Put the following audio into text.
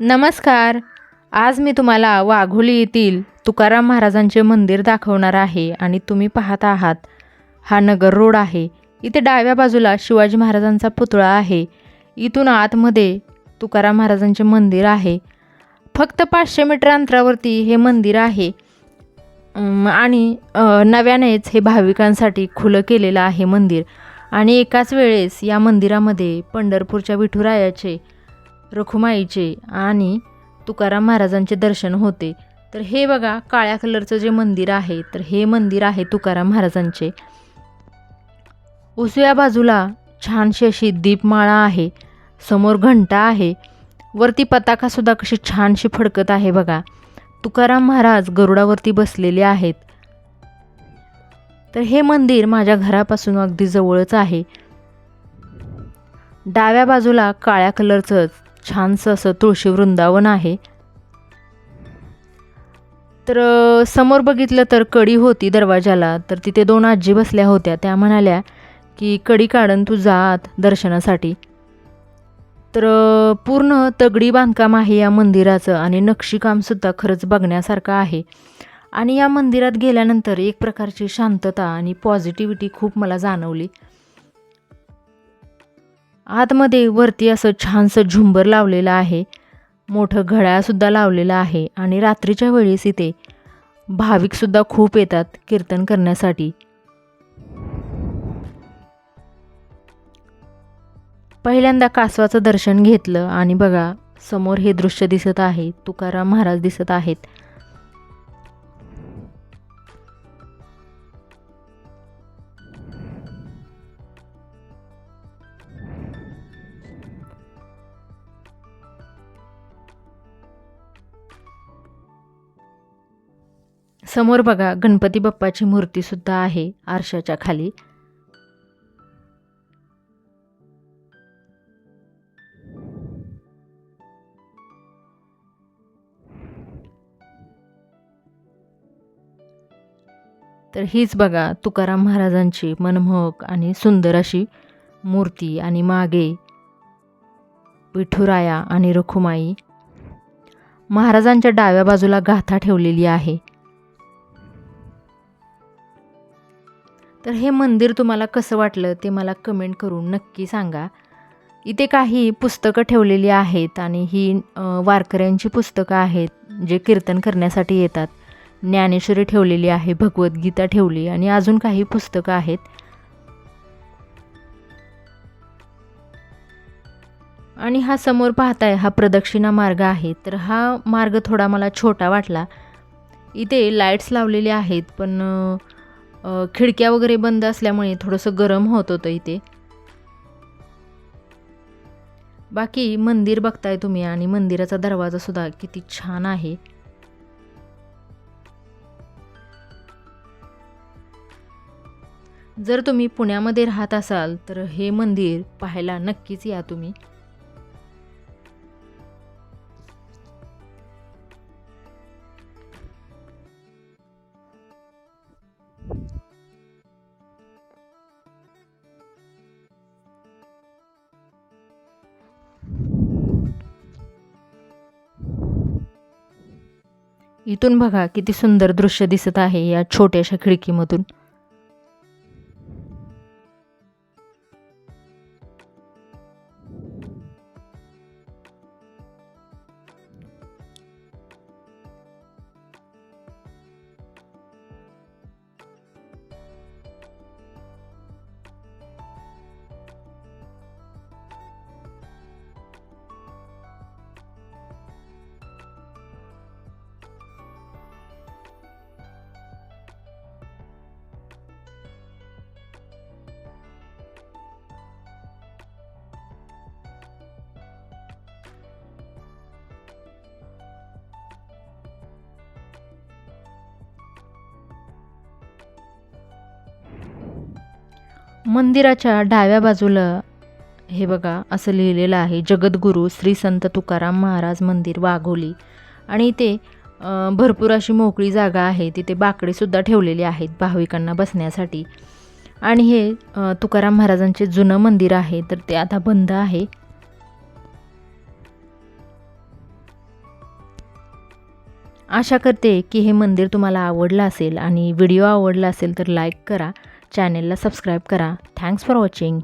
नमस्कार. आज मी तुम्हाला वाघोली येथील तुकाराम महाराजांचे मंदिर दाखवणार आहे आणि तुम्ही पाहत आहात हा नगर रोड आहे. इथे डाव्या बाजूला शिवाजी महाराजांचा पुतळा आहे. इथून आतमध्ये तुकाराम महाराजांचे मंदिर आहे. फक्त 500 मीटर अंतरावरती हे मंदिर आहे आणि नव्यानेच हे भाविकांसाठी खुलं केलेलं आहे मंदिर. आणि एकाच वेळेस या मंदिरामध्ये पंढरपूरच्या विठुरायाचे, रखुमाईचे आणि तुकाराम महाराजांचे दर्शन होते. तर हे बघा काळ्या कलरचं जे मंदिर आहे, तर हे मंदिर आहे तुकाराम महाराजांचे. उजव्या बाजूला छानशी अशी दीपमाळा आहे, समोर घंटा आहे, वरती पताकासुद्धा कशी छानशी फडकत आहे बघा. तुकाराम महाराज गरुडावरती बसलेले आहेत. तर हे मंदिर माझ्या घरापासून अगदी जवळच आहे. डाव्या बाजूला काळ्या कलरचं छानसं असं तुळशी वृंदावन आहे. तर समोर बघितलं तर कडी होती दरवाजाला. तर तिथे 2 आजी बसल्या होत्या. त्या म्हणाल्या की कडी काढून तू जा आत दर्शनासाठी. तर पूर्ण दगडी बांधकाम आहे या मंदिराचं आणि नक्षीकामसुद्धा खरंच बघण्यासारखं आहे. आणि या मंदिरात गेल्यानंतर एक प्रकारची शांतता आणि पॉझिटिव्हिटी खूप मला जाणवली. आतमध्ये वरती असं छानसं झुंबर लावलेलं आहे, मोठं घड्याळसुद्धा लावलेलं आहे आणि रात्रीच्या वेळेस इथे भाविकसुद्धा खूप येतात कीर्तन करण्यासाठी. पहिल्यांदा कासवाचं दर्शन घेतलं आणि बघा समोर हे दृश्य दिसत आहे, तुकाराम महाराज दिसत आहेत. समोर बघा गणपती बाप्पाची मूर्ती सुद्धा आहे आरशाच्या खाली. तर हीच बघा तुकाराम महाराजांची मनमोहक आणि सुंदर अशी मूर्ती आणि मागे विठुराया आणि रखुमाई. महाराजांच्या डाव्या बाजूला गाथा ठेवलेली आहे. तर हे मंदिर तुम्हाला कसं वाटलं ते मला कमेंट करून नक्की सांगा. इथे काही पुस्तकं ठेवलेली आहेत आणि ही वारकऱ्यांची पुस्तकं आहेत जे कीर्तन करण्यासाठी येतात. ज्ञानेश्वरी ठेवलेली आहे, भगवद्गीता ठेवली आणि अजून काही पुस्तकं आहेत. आणि हा समोर पाहताय हा प्रदक्षिणा मार्ग आहे. तर हा मार्ग थोडा मला छोटा वाटला. इथे लाईट्स लावलेले आहेत पण खिडक्या वगैरे बंद असल्यामुळे थोडंसं गरम होत होतं इथे. बाकी मंदिर बघताय तुम्ही आणि मंदिराचा दरवाजा सुद्धा किती छान आहे. जर तुम्ही पुण्यामध्ये राहत असाल तर हे मंदिर पाहायला नक्कीच या तुम्ही. इथून बघा किती सुंदर दृश्य दिसत आहे या छोट्याशा खिडकीमधून. मंदिराच्या डाव्या बाजूला हे बघा असं लिहिलेलं आहे, जगद्गुरू श्री संत तुकाराम महाराज मंदिर वाघोली. आणि इथे भरपूर अशी मोकळी जागा आहे. तिथे बाकडेसुद्धा ठेवलेली आहेत भाविकांना बसण्यासाठी. आणि हे तुकाराम महाराजांचे जुनं मंदिर आहे, तर ते आता बंद आहे. आशा करते की हे मंदिर तुम्हाला आवडलं असेल आणि व्हिडिओ आवडला असेल तर लाईक करा, चॅनेलला सबस्क्राईब करा. Thanks for watching.